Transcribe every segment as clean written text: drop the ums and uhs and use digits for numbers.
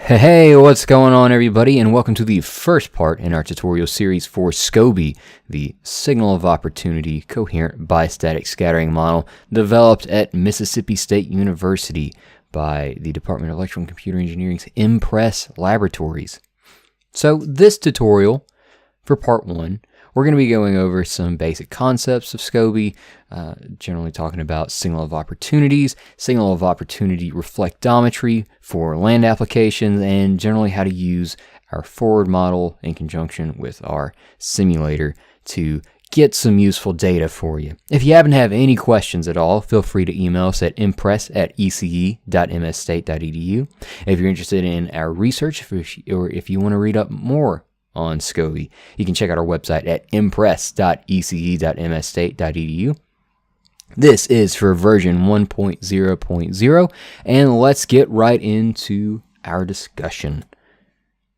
Hey, what's going on everybody, and welcome to the first part in our tutorial series for SCoBi, the Signal of Opportunity Coherent Bistatic Scattering Model developed at Mississippi State University by the Department of Electrical and Computer Engineering's Impress Laboratories. So this tutorial, for part 1, we're going to be going over some basic concepts of SCoBi, generally talking about signal of opportunities, signal of opportunity reflectometry for land applications, and generally how to use our forward model in conjunction with our simulator to get some useful data for you. If you happen to have any questions at all, feel free to email us at impress@ece.msstate.edu. If you're interested in our research, or if you want to read up more on SCoBi, you can check out our website at impress.ece.msstate.edu. This is for version 1.0.0, and let's get right into our discussion.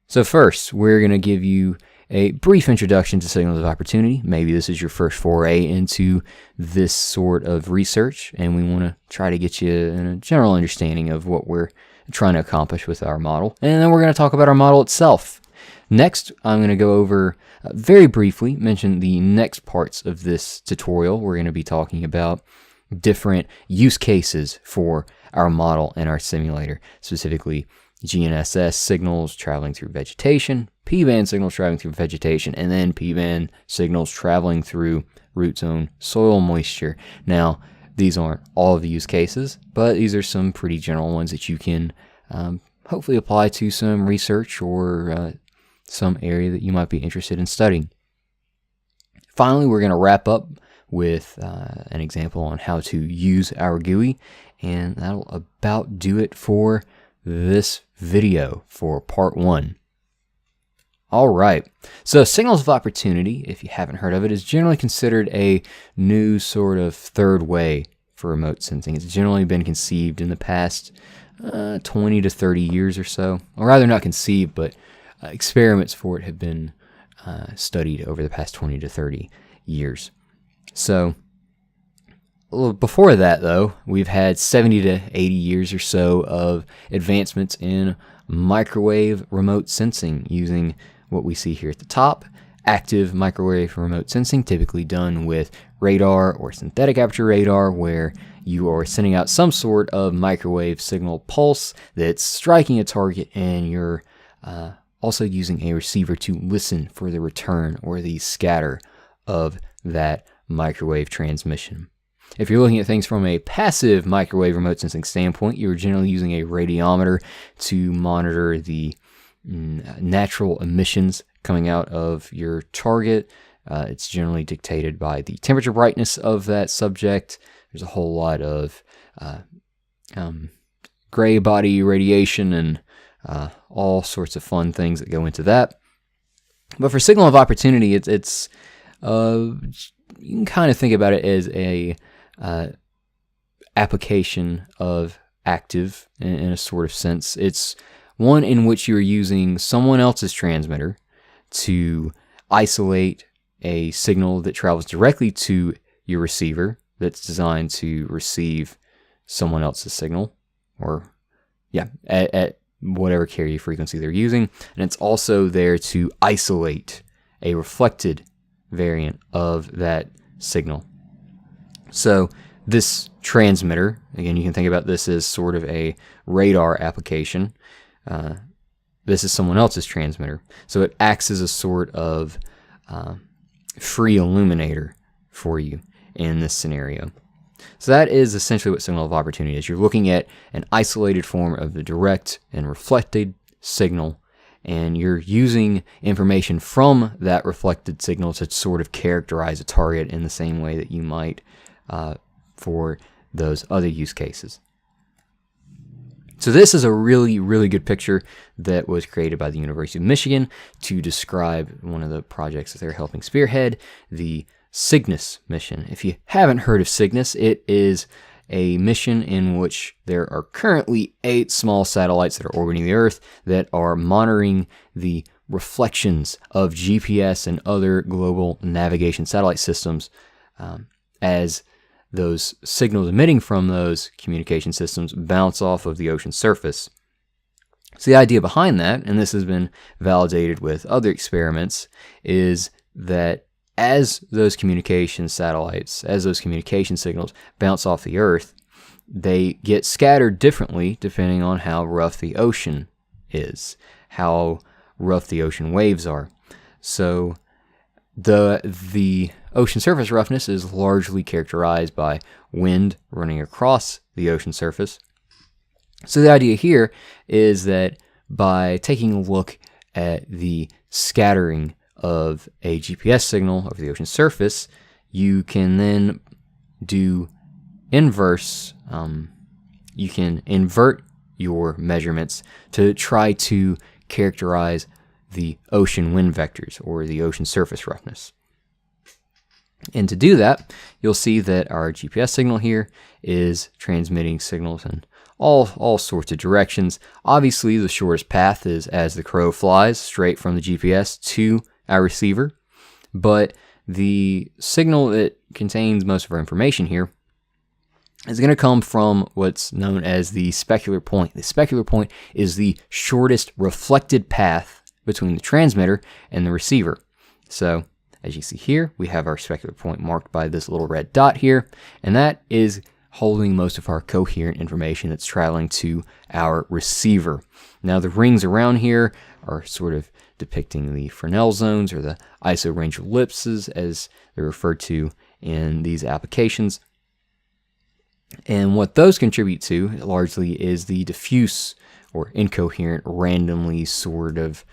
So first, we're going to give you a brief introduction to signals of opportunity. Maybe this is your first foray into this sort of research, and we want to try to get you a general understanding of what we're trying to accomplish with our model. And then we're going to talk about our model itself. Next, I'm going to go over, very briefly, mention the next parts of this tutorial. We're going to be talking about different use cases for our model and our simulator, specifically GNSS signals traveling through vegetation, P-band signals traveling through vegetation, and then P-band signals traveling through root zone soil moisture. Now, these aren't all of the use cases, but these are some pretty general ones that you can hopefully apply to some research or some area that you might be interested in studying. Finally, we're going to wrap up with an example on how to use our GUI, and that'll about do it for this video for part 1. All right, so signals of opportunity, if you haven't heard of it, is generally considered a new sort of third way for remote sensing. It's generally been conceived in the past 20 to 30 years or so, or rather not conceived, but experiments for it have been studied over the past 20 to 30 years. So before that, though, we've had 70 to 80 years or so of advancements in microwave remote sensing using what we see here at the top, active microwave remote sensing, typically done with radar or synthetic aperture radar, where you are sending out some sort of microwave signal pulse that's striking a target, and you're also using a receiver to listen for the return or the scatter of that microwave transmission. If you're looking at things from a passive microwave remote sensing standpoint, you're generally using a radiometer to monitor the natural emissions coming out of your target. It's generally dictated by the temperature brightness of that subject. There's a whole lot of gray body radiation and all sorts of fun things that go into that. But for signal of opportunity, it's you can kind of think about it as a application of active in a sort of sense. It's one in which you're using someone else's transmitter to isolate a signal that travels directly to your receiver that's designed to receive someone else's signal, or at whatever carrier frequency they're using. And it's also there to isolate a reflected variant of that signal. So this transmitter, again, you can think about this as sort of a radar application. This is someone else's transmitter. So it acts as a sort of free illuminator for you in this scenario. So that is essentially what signal of opportunity is. You're looking at an isolated form of the direct and reflected signal, and you're using information from that reflected signal to sort of characterize a target in the same way that you might for those other use cases. So this is a really, really good picture that was created by the University of Michigan to describe one of the projects that they're helping spearhead, the CYGNSS mission. If you haven't heard of CYGNSS, it is a mission in which there are currently 8 small satellites that are orbiting the Earth that are monitoring the reflections of GPS and other global navigation satellite systems as those signals emitting from those communication systems bounce off of the ocean surface. So the idea behind that, and this has been validated with other experiments, is that as those communication satellites, as those communication signals bounce off the Earth, they get scattered differently depending on how rough the ocean is, how rough the ocean waves are. So the ocean surface roughness is largely characterized by wind running across the ocean surface. So the idea here is that by taking a look at the scattering of a GPS signal over the ocean surface, you can then do inverse, you can invert your measurements to try to characterize the ocean wind vectors or the ocean surface roughness. And to do that, you'll see that our GPS signal here is transmitting signals in all sorts of directions. Obviously, the shortest path is as the crow flies, straight from the GPS to our receiver. But the signal that contains most of our information here is going to come from what's known as the specular point. The specular point is the shortest reflected path between the transmitter and the receiver. So, as you see here, we have our specular point marked by this little red dot here, and that is holding most of our coherent information that's traveling to our receiver. Now, the rings around here are sort of depicting the Fresnel zones, or the isorange ellipses as they're referred to in these applications. And what those contribute to largely is the diffuse or incoherent, randomly sort of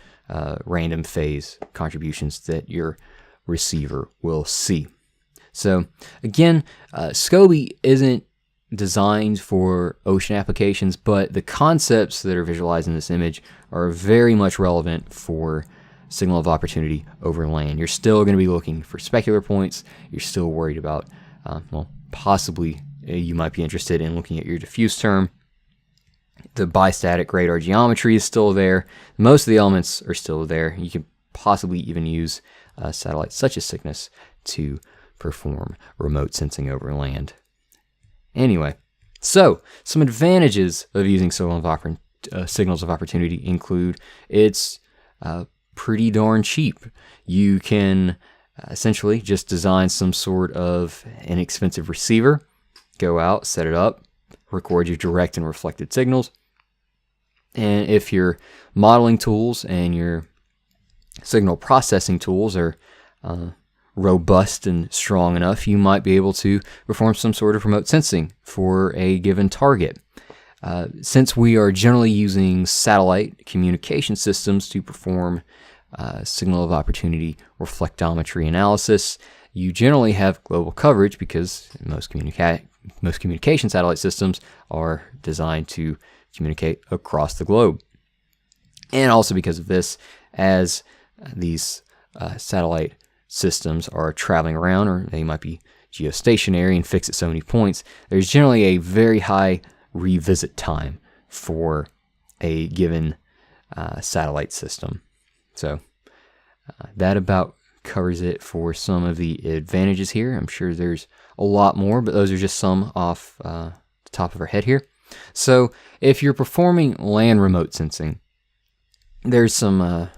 random phase contributions that your receiver will see. So again, SCoBi isn't designed for ocean applications, but the concepts that are visualized in this image are very much relevant for signal of opportunity over land. You're still going to be looking for specular points. You're still worried about, possibly you might be interested in looking at your diffuse term. The bistatic radar geometry is still there. Most of the elements are still there. You can possibly even use satellites such as Cygnus to perform remote sensing over land. Anyway, so some advantages of using signals of opportunity include it's pretty darn cheap. You can essentially just design some sort of inexpensive receiver, go out, set it up, record your direct and reflected signals. And if your modeling tools and your signal processing tools are robust and strong enough, you might be able to perform some sort of remote sensing for a given target. Since we are generally using satellite communication systems to perform signal of opportunity reflectometry analysis, you generally have global coverage because most communication satellite systems are designed to communicate across the globe. And also because of this, as these satellite systems are traveling around, or they might be geostationary and fixed at so many points, there's generally a very high revisit time for a given satellite system. So that about covers it for some of the advantages here. I'm sure there's a lot more, but those are just some off the top of our head here. So if you're performing land remote sensing, there's some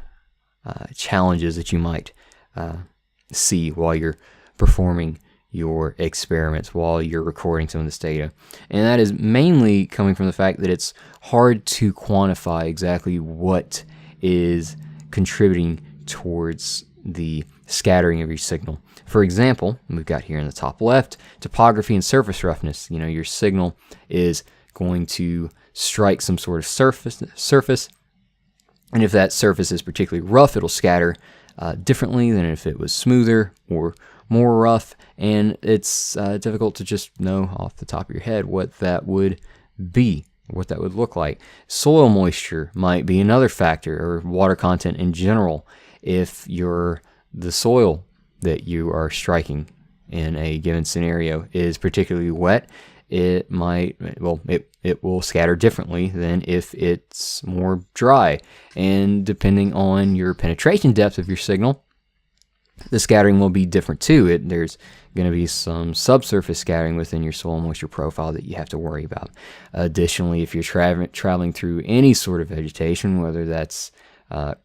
challenges that you might see while you're performing your experiments, while you're recording some of this data. And that is mainly coming from the fact that it's hard to quantify exactly what is contributing towards the scattering of your signal. For example, we've got here in the top left, topography and surface roughness. You know, your signal is going to strike some sort of surface, and if that surface is particularly rough, it'll scatter differently than if it was smoother or more rough, and it's difficult to just know off the top of your head what that would be, what that would look like. Soil moisture might be another factor, or water content in general. If the soil that you are striking in a given scenario is particularly wet, it will scatter differently than if it's more dry. And depending on your penetration depth of your signal, The scattering will be different too. There's going to be some subsurface scattering within your soil moisture profile that you have to worry about. Additionally, if you're traveling through any sort of vegetation, whether that's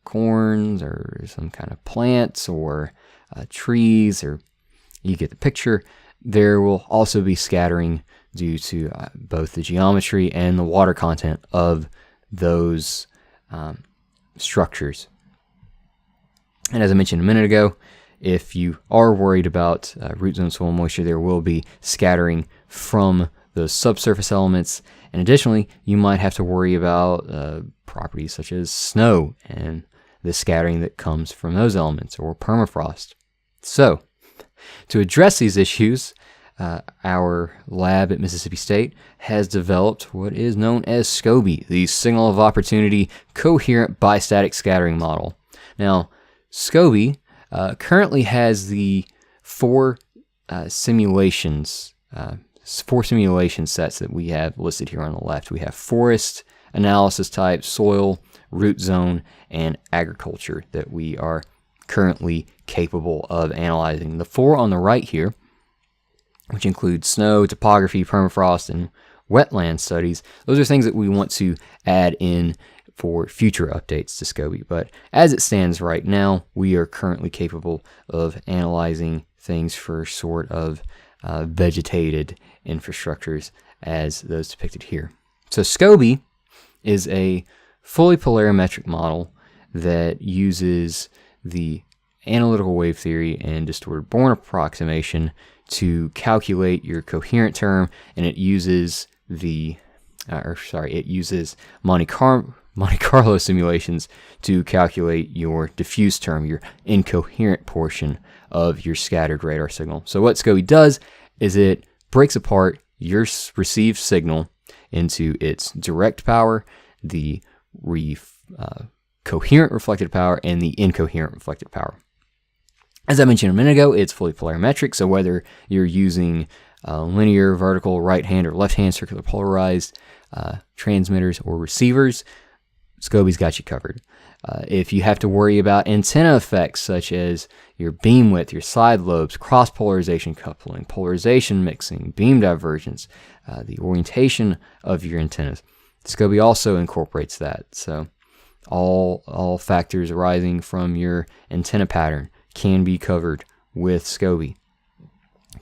corns or some kind of plants or trees, or you get the picture, there will also be scattering due to both the geometry and the water content of those structures. And as I mentioned a minute ago, if you are worried about root zone soil moisture, there will be scattering from those subsurface elements. And additionally, you might have to worry about properties such as snow and the scattering that comes from those elements, or permafrost. So, to address these issues, our lab at Mississippi State has developed what is known as SCoBi, the Signal of Opportunity Coherent Bistatic Scattering Model. Now, SCoBi currently has the four simulation sets that we have listed here on the left. We have forest, analysis type, soil, root zone, and agriculture that we are currently capable of analyzing. The four on the right here, which include snow, topography, permafrost, and wetland studies, those are things that we want to add in for future updates to SCoBi. But as it stands right now, we are currently capable of analyzing things for sort of vegetated infrastructures as those depicted here. So SCoBi is a fully polarimetric model that uses the analytical wave theory and distorted Born approximation to calculate your coherent term, and it uses Monte Carlo simulations to calculate your diffuse term, your incoherent portion of your scattered radar signal. So what SCoBi does is it breaks apart your received signal into its direct power, the coherent reflected power, and the incoherent reflected power. As I mentioned a minute ago, it's fully polarimetric, so whether you're using linear, vertical, right-hand, or left-hand circular polarized transmitters or receivers, SCoBi's got you covered. If you have to worry about antenna effects such as your beam width, your side lobes, cross-polarization coupling, polarization mixing, beam divergence, the orientation of your antennas, SCoBi also incorporates that. So all factors arising from your antenna pattern can be covered with SCoBi.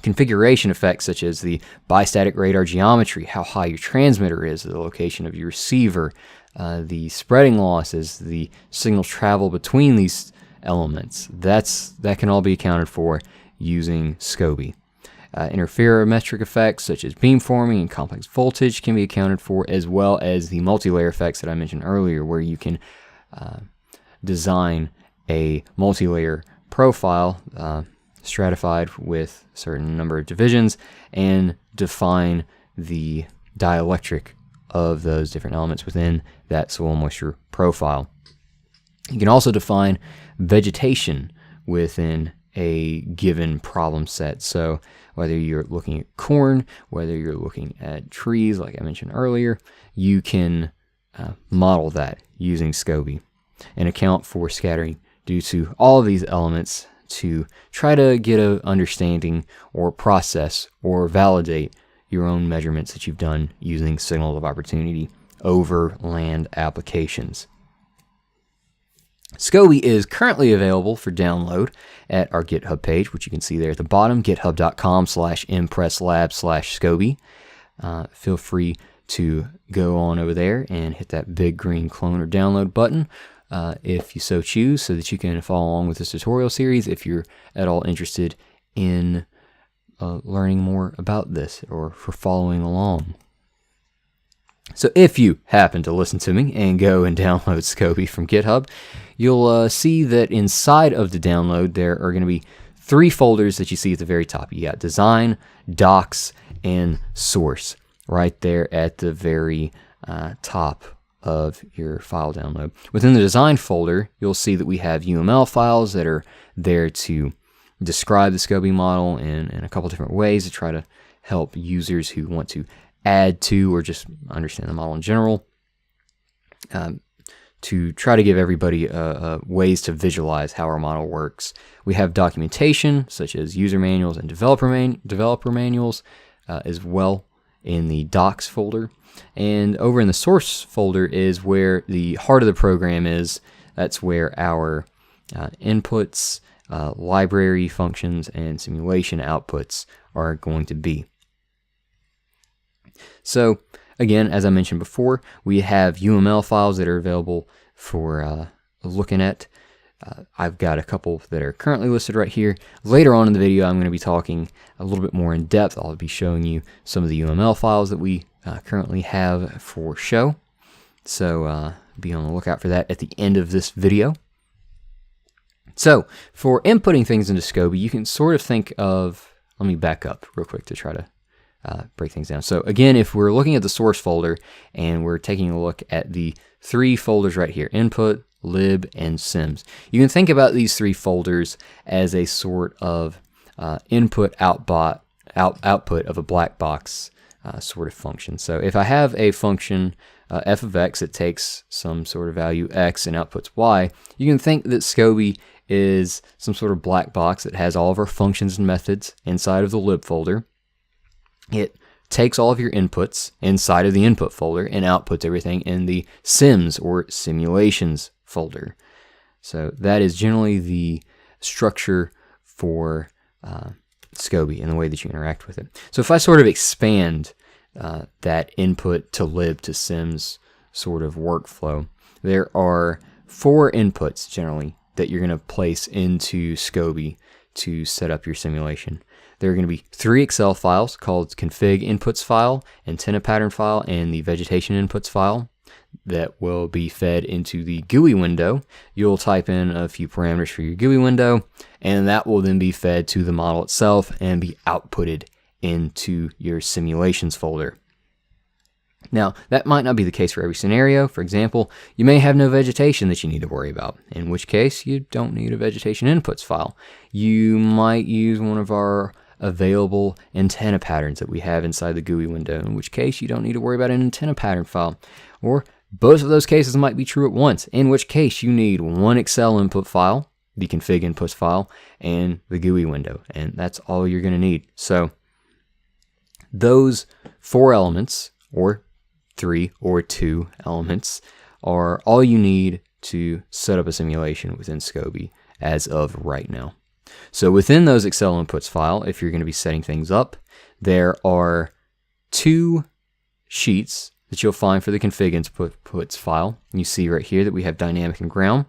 Configuration effects such as the bistatic radar geometry, how high your transmitter is, the location of your receiver, the spreading losses, the signal travel between these elements, that can all be accounted for using SCoBi. Interferometric effects such as beamforming and complex voltage can be accounted for, as well as the multi-layer effects that I mentioned earlier, where you can design a multi-layer profile stratified with a certain number of divisions and define the dielectric of those different elements within that soil moisture profile. You can also define vegetation within a given problem set. So whether you're looking at corn, whether you're looking at trees, like I mentioned earlier, you can model that using SCoBi and account for scattering due to all of these elements to try to get an understanding or process or validate your own measurements that you've done using signal of opportunity over land applications. SCoBi is currently available for download at our GitHub page, which you can see there at the bottom, github.com/impresslab/SCoBi. Feel free to go on over there and hit that big green clone or download button if you so choose, so that you can follow along with this tutorial series if you're at all interested in learning more about this or for following along. So if you happen to listen to me and go and download SCoBi from GitHub, you'll see that inside of the download there are going to be 3 folders that you see at the very top. You got Design, Docs, and Source right there at the very top of your file download. Within the Design folder, you'll see that we have UML files that are there to describe the SCoBi model in a couple different ways to try to help users who want to add to or just understand the model in general. to try to give everybody ways to visualize how our model works. We have documentation such as user manuals and developer manuals as well in the docs folder. And over in the source folder is where the heart of the program is. That's where our inputs, library functions, and simulation outputs are going to be. So again, as I mentioned before, we have UML files that are available for looking at. I've got a couple that are currently listed right here. Later on in the video, I'm going to be talking a little bit more in depth. I'll be showing you some of the UML files that we currently have for show. So be on the lookout for that at the end of this video. So for inputting things into SCoBi, you can sort of think of, let me back up real quick to try to break things down. So again, if we're looking at the source folder and we're taking a look at the three folders right here, input, lib, and sims, you can think about these three folders as a sort of input output of a black box sort of function. So if I have a function f of x that takes some sort of value x and outputs y, you can think that SCoBi is some sort of black box that has all of our functions and methods inside of the lib folder. It takes all of your inputs inside of the input folder and outputs everything in the sims or simulations folder. So that is generally the structure for SCoBi and the way that you interact with it. So if I sort of expand that input to lib to sims sort of workflow, there are 4 inputs generally that you're going to place into SCoBi to set up your simulation. There are going to be 3 Excel files called config inputs file, antenna pattern file, and the vegetation inputs file that will be fed into the GUI window. You'll type in a few parameters for your GUI window, and that will then be fed to the model itself and be outputted into your simulations folder. Now, that might not be the case for every scenario. For example, you may have no vegetation that you need to worry about, in which case you don't need a vegetation inputs file. You might use one of our available antenna patterns that we have inside the GUI window, in which case you don't need to worry about an antenna pattern file. Or both of those cases might be true at once, in which case you need one Excel input file, the config inputs file, and the GUI window, and that's all you're going to need. So those 4 elements, or 3 or 2 elements, are all you need to set up a simulation within SCoBi as of right now. So within those Excel inputs file, if you're going to be setting things up, there are 2 sheets that you'll find for the config inputs file. You see right here that we have dynamic and ground.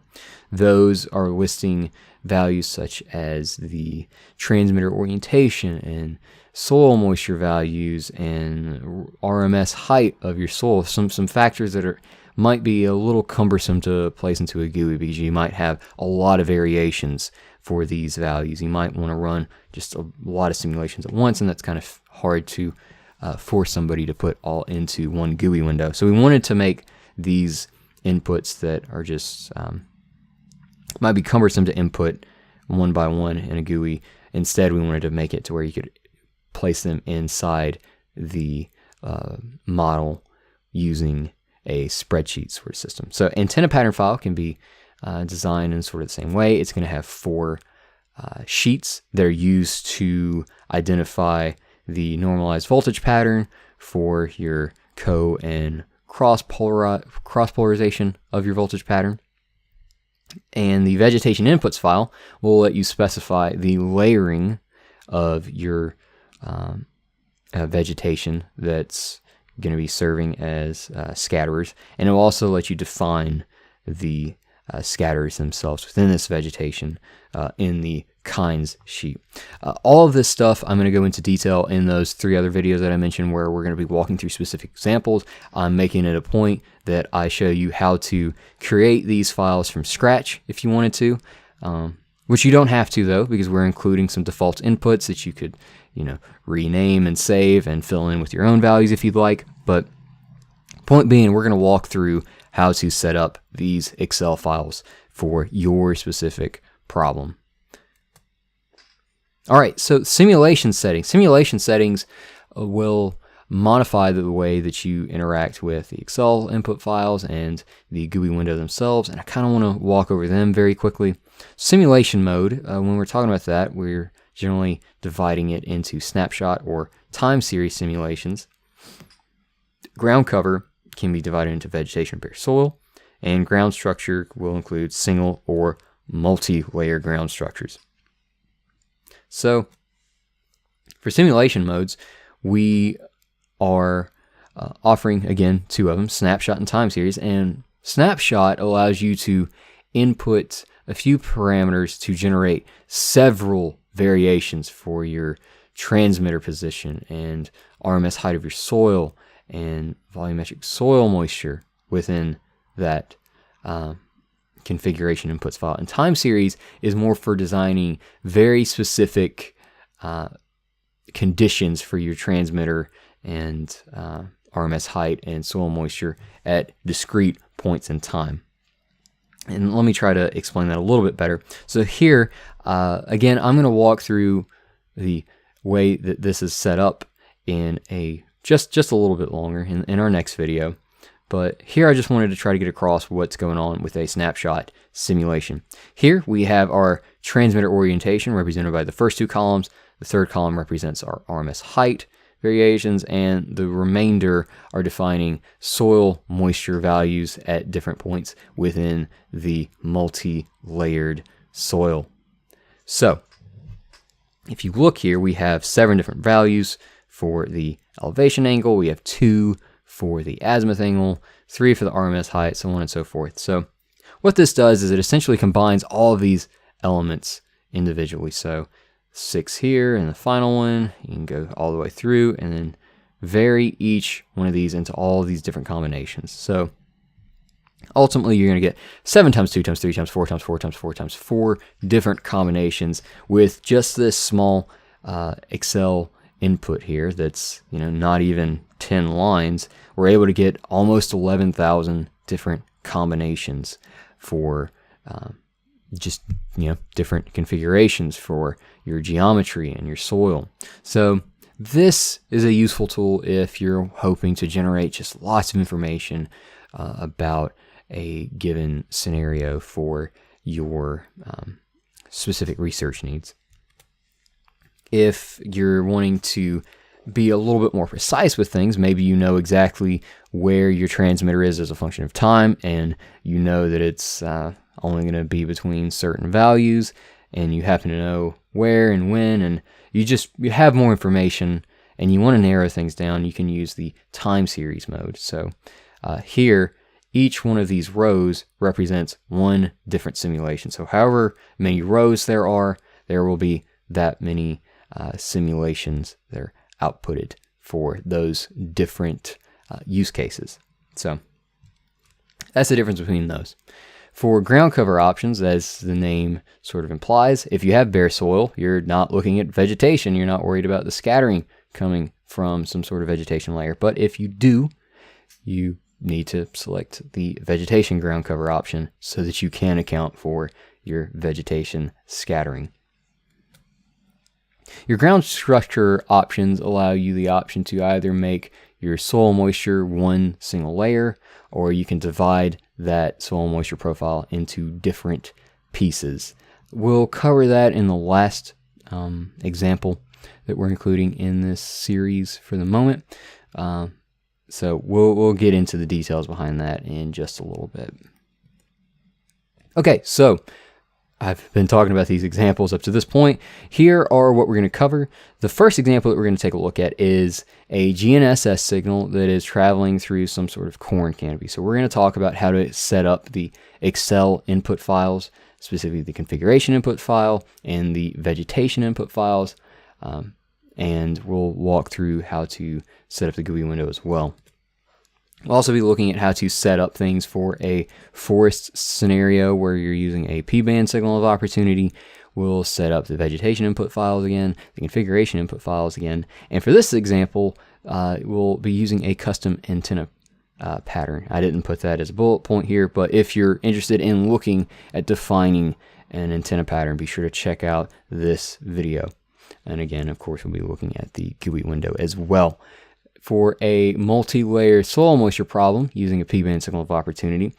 Those are listing values such as the transmitter orientation and soil moisture values and RMS height of your soil, some factors that might be a little cumbersome to place into a GUI because you might have a lot of variations for these values. You might want to run just a lot of simulations at once, and that's kind of hard to force somebody to put all into one GUI window. So we wanted to make these inputs that are just might be cumbersome to input one by one in a GUI. Instead, we wanted to make it to where you could place them inside the model using a spreadsheet sort of system. So antenna pattern file can be designed in sort of the same way. It's going to have 4 sheets that are used to identify the normalized voltage pattern for your and cross polarization of your voltage pattern. And the vegetation inputs file will let you specify the layering of your vegetation that's going to be serving as scatterers, and it will also let you define the scatterers themselves within this vegetation in the kinds sheet. All of this stuff I'm going to go into detail in those 3 other videos that I mentioned where we're going to be walking through specific examples. I'm making it a point that I show you how to create these files from scratch if you wanted to, which you don't have to though, because we're including some default inputs that you could rename and save and fill in with your own values if you'd like. But point being, we're going to walk through how to set up these Excel files for your specific problem. All right, so simulation settings. Simulation settings will modify the way that you interact with the Excel input files and the GUI window themselves, and I kind of want to walk over them very quickly. Simulation mode, when we're talking about that, we're generally dividing it into snapshot or time series simulations. Ground cover can be divided into vegetation, bare soil, and ground structure will include single or multi-layer ground structures. So for simulation modes, we are offering, again, two of them, snapshot and time series. And snapshot allows you to input a few parameters to generate several variations for your transmitter position and RMS height of your soil and volumetric soil moisture within that configuration inputs file. And time series is more for designing very specific conditions for your transmitter and RMS height and soil moisture at discrete points in time. And let me try to explain that a little bit better. So here, again, I'm going to walk through the way that this is set up in a just a little bit longer in our next video. But here I just wanted to try to get across what's going on with a snapshot simulation. Here we have our transmitter orientation represented by the first two columns. The third column represents our RMS height variations, and the remainder are defining soil moisture values at different points within the multi-layered soil. So if you look here, we have 7 different values for the elevation angle. We have 2 for the azimuth angle, 3 for the RMS height, so on and so forth. So what this does is it essentially combines all of these elements individually. So 6 here, and the final one, you can go all the way through and then vary each one of these into all of these different combinations. So ultimately you're going to get 7 times 2 times 3 times 4 times 4 times 4 times 4 different combinations with just this small Excel input here that's, not even 10 lines. We're able to get almost 11,000 different combinations for just different configurations for your geometry and your soil. So this is a useful tool if you're hoping to generate just lots of information about a given scenario for your specific research needs. If you're wanting to be a little bit more precise with things, maybe you know exactly where your transmitter is as a function of time, and you know that it's only going to be between certain values, and you happen to know where and when, and you have more information and you want to narrow things down, you can use the time series mode. So here, each one of these rows represents one different simulation. So however many rows there will be that many simulations that are outputted for those different use cases. So that's the difference between those. For ground cover options, as the name sort of implies, if you have bare soil, you're not looking at vegetation. You're not worried about the scattering coming from some sort of vegetation layer. But if you do, you need to select the vegetation ground cover option so that you can account for your vegetation scattering. Your ground structure options allow you the option to either make your soil moisture one single layer, or you can divide that soil moisture profile into different pieces. We'll cover that in the last example that we're including in this series for the moment. So we'll get into the details behind that in just a little bit. Okay, so I've been talking about these examples up to this point. Here are what we're going to cover. The first example that we're going to take a look at is a GNSS signal that is traveling through some sort of corn canopy. So we're going to talk about how to set up the Excel input files, specifically the configuration input file and the vegetation input files. And we'll walk through how to set up the GUI window as well. We'll also be looking at how to set up things for a forest scenario where you're using a P-band signal of opportunity. We'll set up the vegetation input files again, the configuration input files again. And for this example, we'll be using a custom antenna pattern. I didn't put that as a bullet point here, but if you're interested in looking at defining an antenna pattern, be sure to check out this video. And again, of course, we'll be looking at the GUI window as well. for a multi-layer soil moisture problem using a p-band signal of opportunity,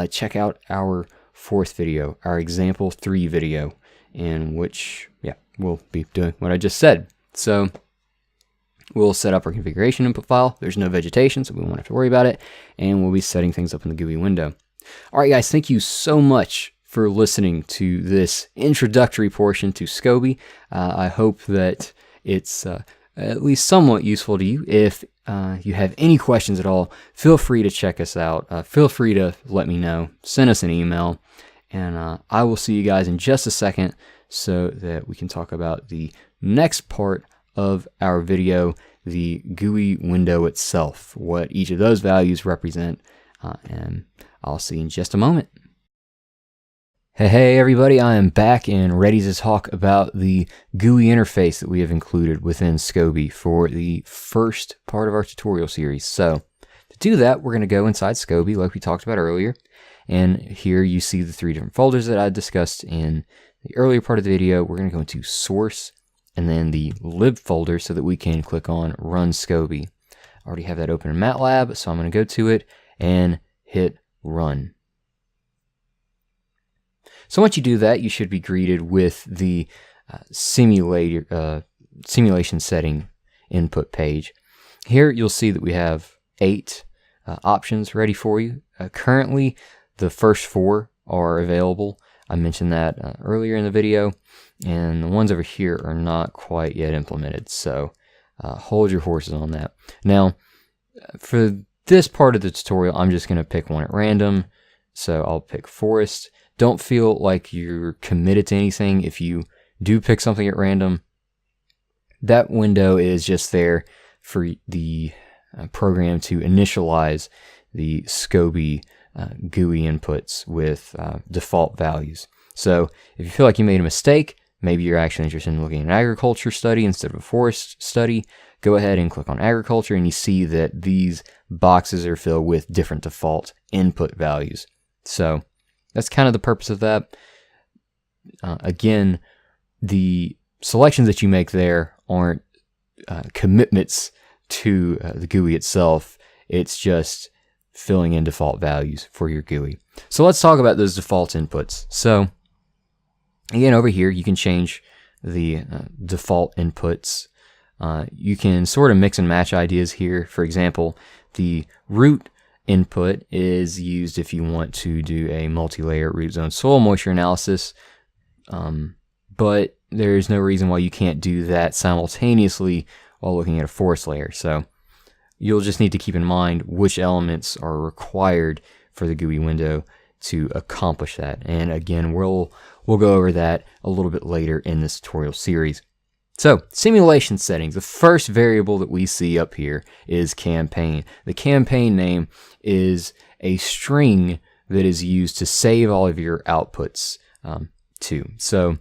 check out our 4th video, our example 3 video, in which, we'll be doing what I just said. So we'll set up our configuration input file. There's no vegetation, so we won't have to worry about it. And we'll be setting things up in the GUI window. All right, guys, thank you so much for listening to this introductory portion to SCoBi. I hope that it's at least somewhat useful to you. If you have any questions at all, feel free to check us out. Feel free to let me know. Send us an email. And I will see you guys in just a second so that we can talk about the next part of our video, the GUI window itself, what each of those values represent, and I'll see you in just a moment. Hey everybody, I am back and ready to talk about the GUI interface that we have included within SCoBi for the first part of our tutorial series. So to do that, we're going to go inside SCoBi like we talked about earlier, and here you see the 3 different folders that I discussed in the earlier part of the video. We're going to go into source and then the lib folder so that we can click on run SCoBi. I already have that open in MATLAB, so I'm going to go to it and hit run. So once you do that, you should be greeted with the simulation setting input page. Here you'll see that we have 8 options ready for you. Currently, the first 4 are available. I mentioned that earlier in the video, and the ones over here are not quite yet implemented, so hold your horses on that. Now, for this part of the tutorial, I'm just going to pick one at random, so I'll pick forest. Don't feel like you're committed to anything. If you do pick something at random, that window is just there for the program to initialize the SCoBi GUI inputs with default values. So if you feel like you made a mistake, maybe you're actually interested in looking at an agriculture study instead of a forest study, go ahead and click on agriculture, and you see that these boxes are filled with different default input values. So that's kind of the purpose of that. Again, the selections that you make there aren't commitments to the GUI itself. It's just filling in default values for your GUI. So let's talk about those default inputs. So again, over here, you can change the default inputs. You can sort of mix and match ideas here. For example, the root input is used if you want to do a multi-layer root zone soil moisture analysis, but there's no reason why you can't do that simultaneously while looking at a forest layer. So you'll just need to keep in mind which elements are required for the GUI window to accomplish that. And again, we'll go over that a little bit later in this tutorial series. So, simulation settings. The first variable that we see up here is campaign. The campaign name is a string that is used to save all of your outputs to. So,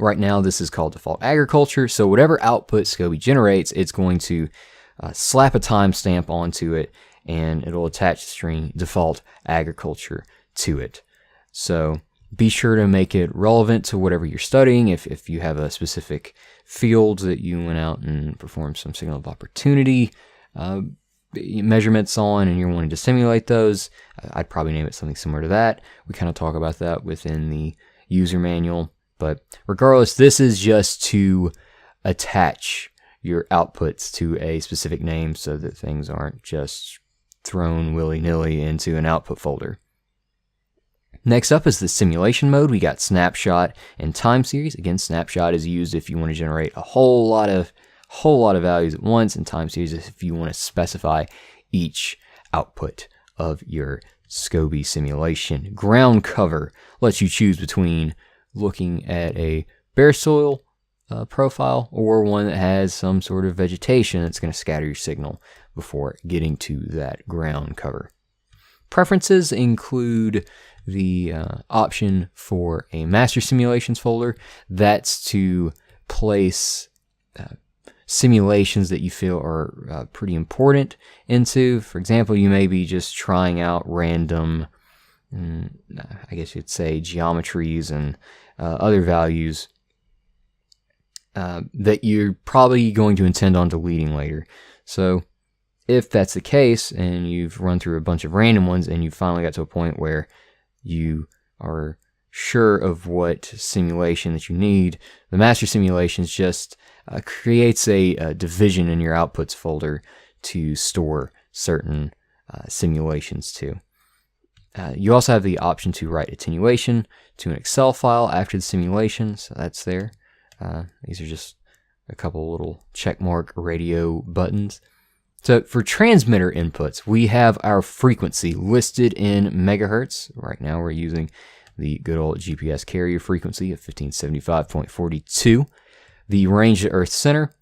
right now this is called default agriculture. So, whatever output SCoBi generates, it's going to slap a timestamp onto it, and it'll attach the string default agriculture to it. So, be sure to make it relevant to whatever you're studying. If you have a specific field that you went out and performed some signal of opportunity measurements on and you're wanting to simulate those, I'd probably name it something similar to that. We kind of talk about that within the user manual. But regardless, this is just to attach your outputs to a specific name so that things aren't just thrown willy-nilly into an output folder. Next up is the simulation mode. We got snapshot and time series. Again, snapshot is used if you want to generate a whole lot of values at once, and time series is if you want to specify each output of your SCoBi simulation. Ground cover lets you choose between looking at a bare soil profile or one that has some sort of vegetation that's going to scatter your signal before getting to that ground cover. Preferences include the option for a master simulations folder. That's to place simulations that you feel are pretty important into. For example, you may be just trying out random, I guess you'd say, geometries and other values that you're probably going to intend on deleting later. So if that's the case, and you've run through a bunch of random ones, and you finally got to a point where you are sure of what simulation that you need, the master simulations just creates a division in your outputs folder to store certain simulations to. You also have the option to write attenuation to an Excel file after the simulation, so that's there. These are just a couple little checkmark radio buttons. So for transmitter inputs, we have our frequency listed in megahertz. Right now we're using the good old GPS carrier frequency of 1575.42. The range to Earth's center,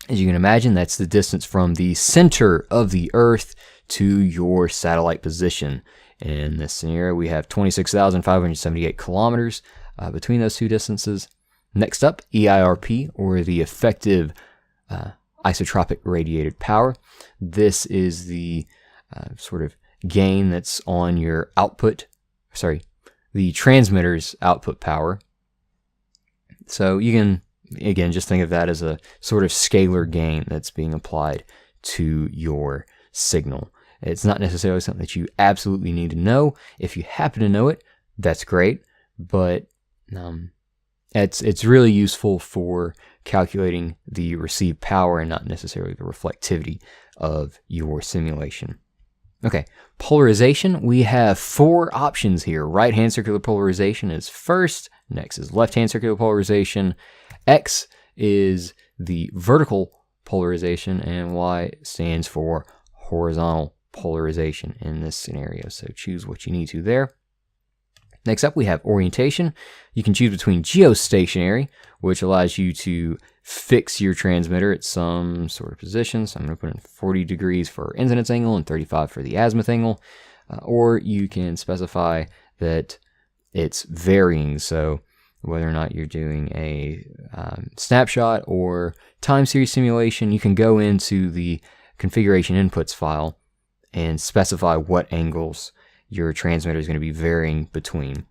as you can imagine, that's the distance from the center of the Earth to your satellite position. In this scenario, we have 26,578 kilometers between those two distances. Next up, EIRP, or the effective isotropic radiated power. This is the sort of gain that's on your output, the transmitter's output power. So you can, again, just think of that as a sort of scalar gain that's being applied to your signal. It's not necessarily something that you absolutely need to know. If you happen to know it, that's great, but it's really useful for calculating the received power and not necessarily the reflectivity of your simulation. Okay, polarization. We have 4 options here. Right-hand circular polarization is first. Next is left-hand circular polarization. X is the vertical polarization, and Y stands for horizontal polarization in this scenario. So choose what you need to there. Next up, we have orientation. You can choose between geostationary, which allows you to fix your transmitter at some sort of position. So I'm going to put in 40 degrees for incidence angle and 35 for the azimuth angle. Or you can specify that it's varying. So whether or not you're doing a snapshot or time series simulation, you can go into the configuration inputs file and specify what angles your transmitter is going to be varying between,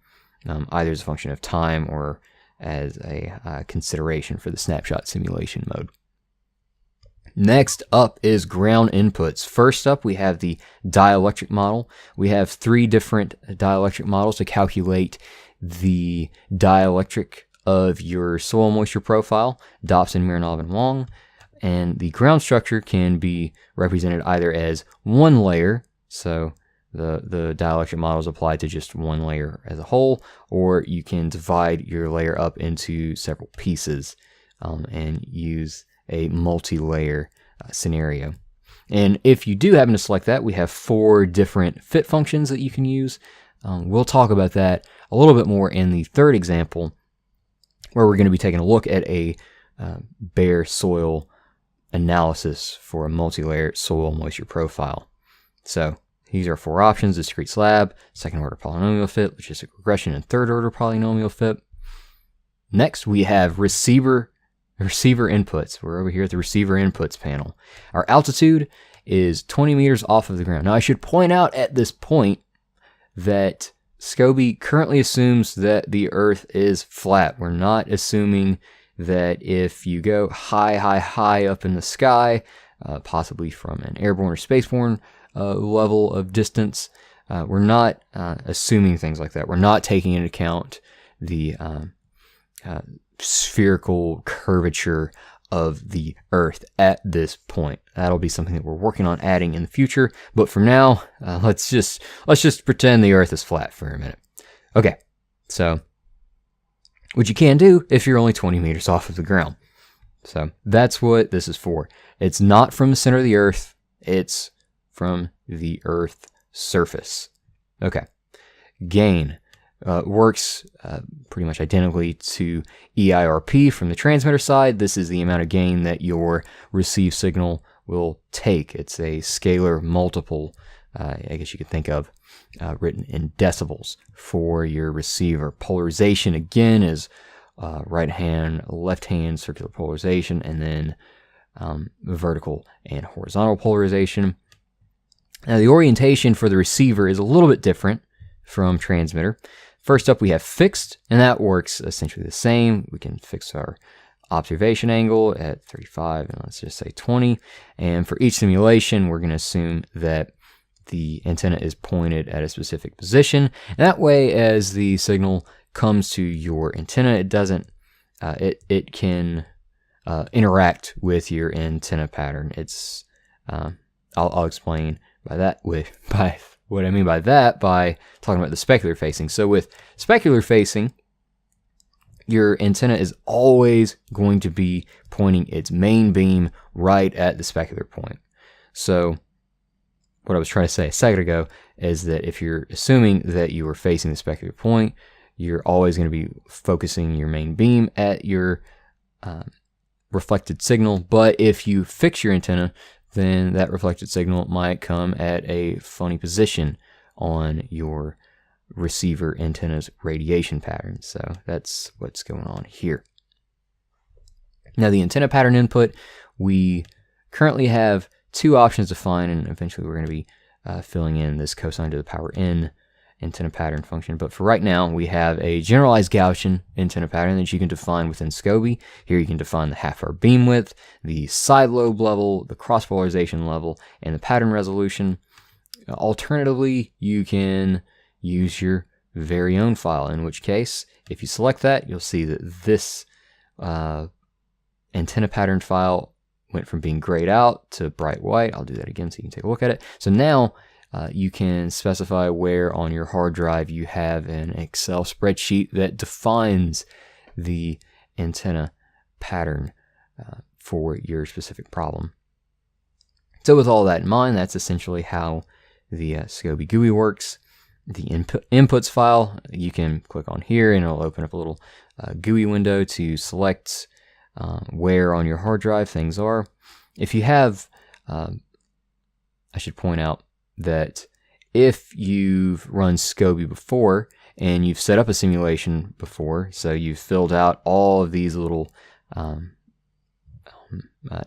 either as a function of time or as a consideration for the snapshot simulation mode. Next up is ground inputs. First up, we have the dielectric model. We have 3 different dielectric models to calculate the dielectric of your soil moisture profile, Dobson, Mironov, and Wong. And the ground structure can be represented either as one layer, so the dielectric model is applied to just one layer as a whole, or you can divide your layer up into several pieces and use a multi-layer scenario. And if you do happen to select that, we have 4 different fit functions that you can use. We'll talk about that a little bit more in the third example, where we're going to be taking a look at a bare soil analysis for a multi-layer soil moisture profile. So these are 4 options: discrete slab, second order polynomial fit, logistic regression, and third order polynomial fit. Next, we have receiver inputs. We're over here at the receiver inputs panel. Our altitude is 20 meters off of the ground. Now, I should point out at this point that SCoBi currently assumes that the Earth is flat. We're not assuming that if you go high up in the sky, possibly from an airborne or spaceborne level of distance, we're not assuming things like that. We're not taking into account the spherical curvature of the Earth at this point. That'll be something that we're working on adding in the future, but for now, let's just pretend the Earth is flat for a minute. Okay, so which you can do if you're only 20 meters off of the ground. So that's what this is for. It's not from the center of the Earth, it's from the Earth surface. Okay, gain works pretty much identically to EIRP from the transmitter side. This is the amount of gain that your received signal will take. It's a scalar multiple, I guess you could think of, written in decibels for your receiver. Polarization, again, is right-hand, left-hand circular polarization, and then vertical and horizontal polarization. Now, the orientation for the receiver is a little bit different from transmitter. First up, we have fixed, and that works essentially the same. We can fix our observation angle at 35, and let's just say 20. And for each simulation, we're going to assume that the antenna is pointed at a specific position. And that way, as the signal comes to your antenna, it doesn't, it can interact with your antenna pattern. It's, I'll explain by what I mean by that by talking about the specular facing. So with specular facing, your antenna is always going to be pointing its main beam right at the specular point. So what I was trying to say a second ago is that if you're assuming that you are facing the specular point, you're always going to be focusing your main beam at your reflected signal. But if you fix your antenna, then that reflected signal might come at a funny position on your receiver antenna's radiation pattern. So that's what's going on here. Now the antenna pattern input, we currently have two options defined, and eventually we're going to be filling in this cosine to the power n antenna pattern function. But for right now, we have a generalized Gaussian antenna pattern that you can define within SCoBi. Here you can define the half-hour beam width, the side lobe level, the cross polarization level, and the pattern resolution. Alternatively, you can use your very own file, in which case, if you select that, you'll see that this antenna pattern file went from being grayed out to bright white. I'll do that again so you can take a look at it. So now you can specify where on your hard drive you have an Excel spreadsheet that defines the antenna pattern for your specific problem. So with all that in mind, that's essentially how the SCoBi GUI works. The inputs file, you can click on here and it'll open up a little GUI window to select where on your hard drive things are. If you have, I should point out that if you've run SCoBi before and you've set up a simulation before, so you've filled out all of these little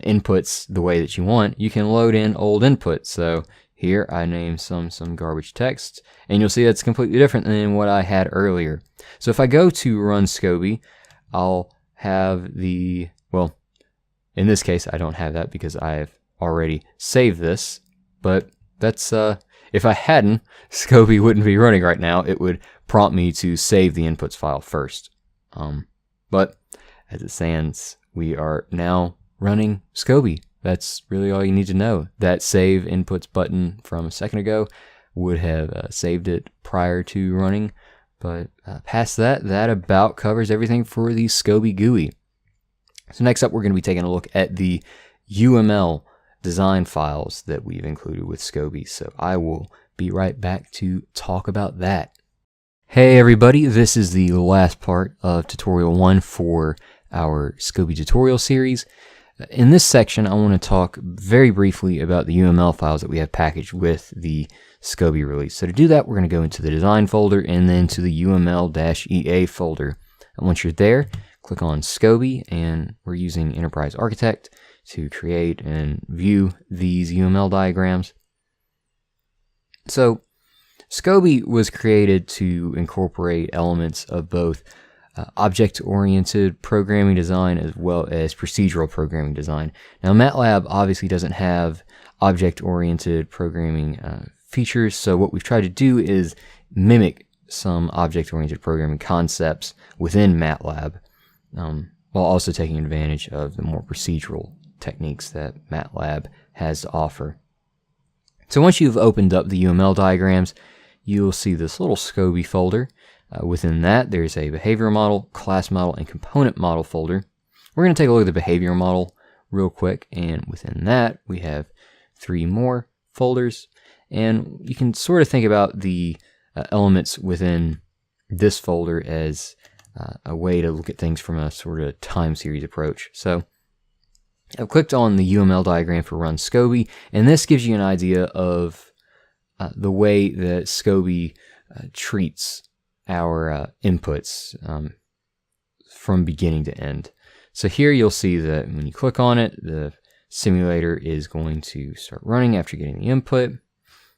inputs the way that you want, you can load in old inputs. So here I named some garbage text, and you'll see that's completely different than what I had earlier. So if I go to run SCoBi, I'll have the, well, in this case I don't have that because I've already saved this, but that's, if I hadn't, SCoBi wouldn't be running right now. It would prompt me to save the inputs file first. But as it stands, we are now running SCoBi. That's really all you need to know. That save inputs button from a second ago would have saved it prior to running. But past that, that about covers everything for the SCoBi GUI. So next up, we're going to be taking a look at the UML design files that we've included with SCoBi. So I will be right back to talk about that. Hey everybody, this is the last part of tutorial 1 for our SCoBi tutorial series. In this section, I want to talk very briefly about the UML files that we have packaged with the SCoBi release. So to do that, we're going to go into the design folder and then to the UML-EA folder. And once you're there, click on SCoBi, and we're using Enterprise Architect to create and view these UML diagrams. So SCoBi was created to incorporate elements of both object-oriented programming design as well as procedural programming design. Now MATLAB obviously doesn't have object-oriented programming features, so what we've tried to do is mimic some object-oriented programming concepts within MATLAB, while also taking advantage of the more procedural techniques that MATLAB has to offer. So once you've opened up the UML diagrams, you'll see this little SCoBi folder. Within that, there's a behavior model, class model, and component model folder. We're going to take a look at the behavior model real quick, and within that, we have 3 more folders. And you can sort of think about the elements within this folder as a way to look at things from a sort of time series approach. So I've clicked on the UML diagram for Run SCoBi, and this gives you an idea of the way that SCoBi treats our inputs from beginning to end. So here you'll see that when you click on it, the simulator is going to start running after getting the input.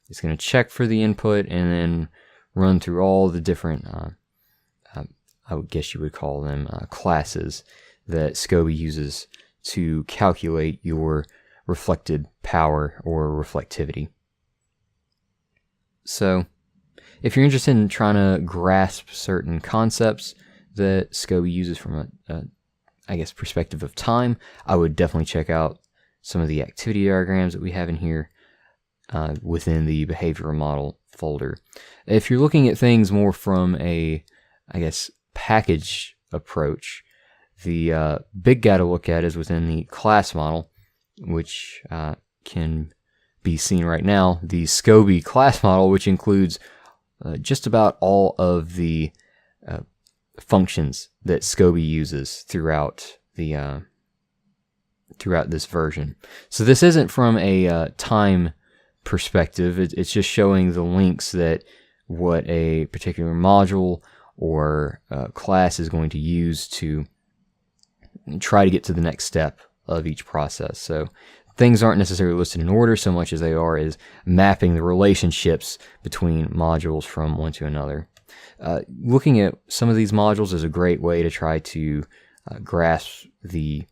It's going to check for the input and then run through all the different, I would guess you would call them classes that SCoBi uses to calculate your reflected power or reflectivity. So if you're interested in trying to grasp certain concepts that SCoBi uses from a perspective of time, I would definitely check out some of the activity diagrams that we have in here within the behavioral model folder. If you're looking at things more from a, package approach, the big guy to look at is within the class model, which can be seen right now. The SCoBi class model, which includes just about all of the functions that SCoBi uses throughout the throughout this version. So this isn't from a time perspective. It's just showing the links that what a particular module or class is going to use to try to get to the next step of each process. So things aren't necessarily listed in order so much as they are is mapping the relationships between modules from one to another. Looking at some of these modules is a great way to try to grasp the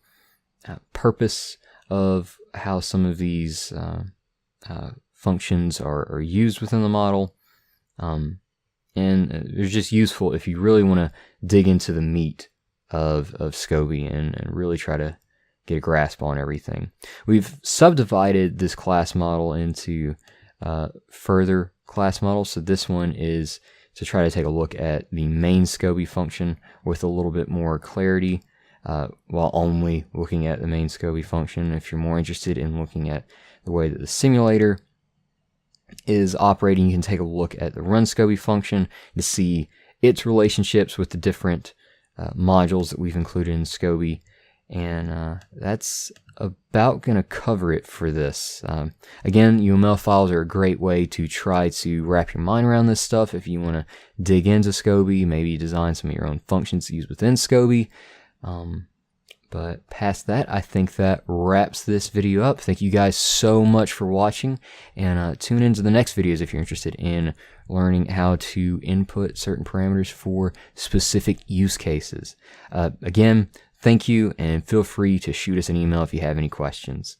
purpose of how some of these functions are used within the model. And they're just useful if you really want to dig into the meat of SCoBi and really try to get a grasp on everything. We've subdivided this class model into further class models. So this one is to try to take a look at the main SCoBi function with a little bit more clarity, while only looking at the main SCoBi function. If you're more interested in looking at the way that the simulator is operating, you can take a look at the run SCoBi function to see its relationships with the different modules that we've included in SCoBi. And that's about going to cover it for this. Again, UML files are a great way to try to wrap your mind around this stuff. If you want to dig into SCoBi, maybe design some of your own functions to use within SCoBi. But past that, I think that wraps this video up. Thank you guys so much for watching, and tune into the next videos if you're interested in learning how to input certain parameters for specific use cases. Again, thank you, and feel free to shoot us an email if you have any questions.